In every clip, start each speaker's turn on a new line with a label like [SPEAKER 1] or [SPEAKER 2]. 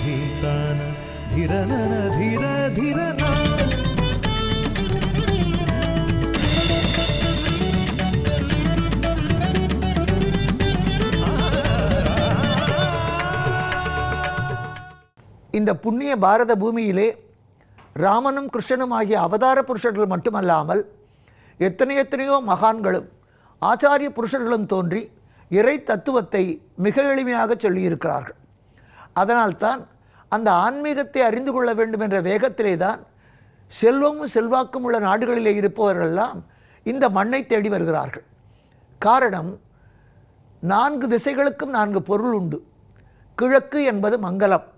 [SPEAKER 1] धीतान धीरनन धीर धीरना
[SPEAKER 2] இந்த புண்ணிய பாரத பூமியிலே ராமனும் கிருஷ்ணனும் ஆகிய அவதார புருஷர்கள் மட்டுமல்லாமல் எத்தனையோ மகான்களும் ஆச்சாரிய புருஷர்களும் தோன்றி இறை தத்துவத்தை மிக எளிமையாக சொல்லியிருக்கிறார்கள். அதனால்தான் அந்த ஆன்மீகத்தை அறிந்து கொள்ள வேண்டும் என்ற வேகத்திலே தான் செல்வமும் செல்வாக்கும் உள்ள நாடுகளிலே இருப்பவர்களெல்லாம் இந்த மண்ணை தேடி வருகிறார்கள். காரணம், 4 திசைகளுக்கும் 4 பொருள் உண்டு. கிழக்கு என்பது மங்களம்.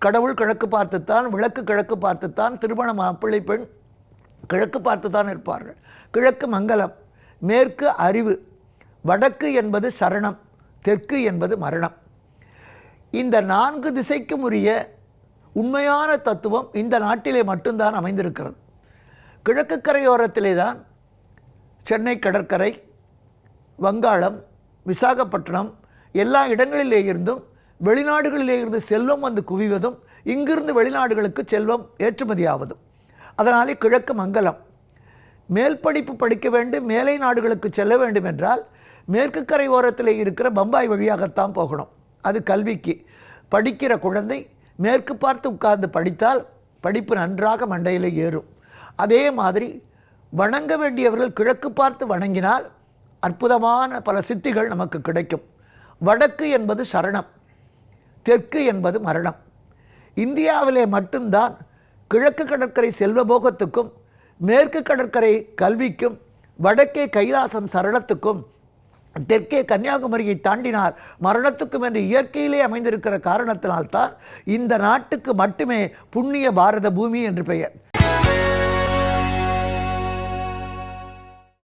[SPEAKER 2] கடவுள் கிழக்கு பார்த்துத்தான், விளக்கு கிழக்கு பார்த்துத்தான், திருமண மாப்பிள்ளை பெண் கிழக்கு பார்த்துத்தான் இருப்பார்கள். கிழக்கு மங்களம். மேற்கு அறிவு. வடக்கு என்பது சரணம். தெற்கு என்பது மரணம். இந்த 4 திசைக்கும் உரிய உண்மையான தத்துவம் இந்த நாட்டிலே மட்டும்தான் அமைந்திருக்கிறது. கிழக்கு கரையோரத்திலே தான் சென்னை கடற்கரை, வங்காளம், விசாகப்பட்டினம் எல்லா இடங்களிலே இருந்தும் வெளிநாடுகளிலே இருந்து செல்வம் வந்து குவிவதும் இங்கிருந்து வெளிநாடுகளுக்கு செல்வம் ஏற்றுமதியாவதும். அதனாலே கிழக்கு மங்கலம். மேல் படிப்பு படிக்க வேண்டும், மேலை நாடுகளுக்கு செல்ல வேண்டும் என்றால் மேற்கு கரை ஓரத்தில் இருக்கிற பம்பாய் வழியாகத்தான் போகணும். அது கல்விக்கு. படிக்கிற குழந்தை மேற்கு பார்த்து உட்கார்ந்து படித்தால் படிப்பு நன்றாக மண்டையில் ஏறும். அதே மாதிரி வணங்க வேண்டியவர்கள் கிழக்கு பார்த்து வணங்கினால் அற்புதமான பல சித்திகள் நமக்கு கிடைக்கும். வடக்கு என்பது சரணம், தெற்கு என்பது மரணம். இந்தியாவிலே மட்டும்தான் கிழக்கு கடற்கரை செல்வபோகத்துக்கும், மேற்கு கடற்கரை கல்விக்கும், வடக்கே கைலாசம் சரணத்துக்கும், தெற்கே கன்னியாகுமரியை தாண்டினார் மரணத்துக்கும் என்று இயற்கையிலே அமைந்திருக்கிற காரணத்தினால்தான் இந்த நாட்டுக்கு மட்டுமே புண்ணிய பாரத பூமி என்று பெயர்.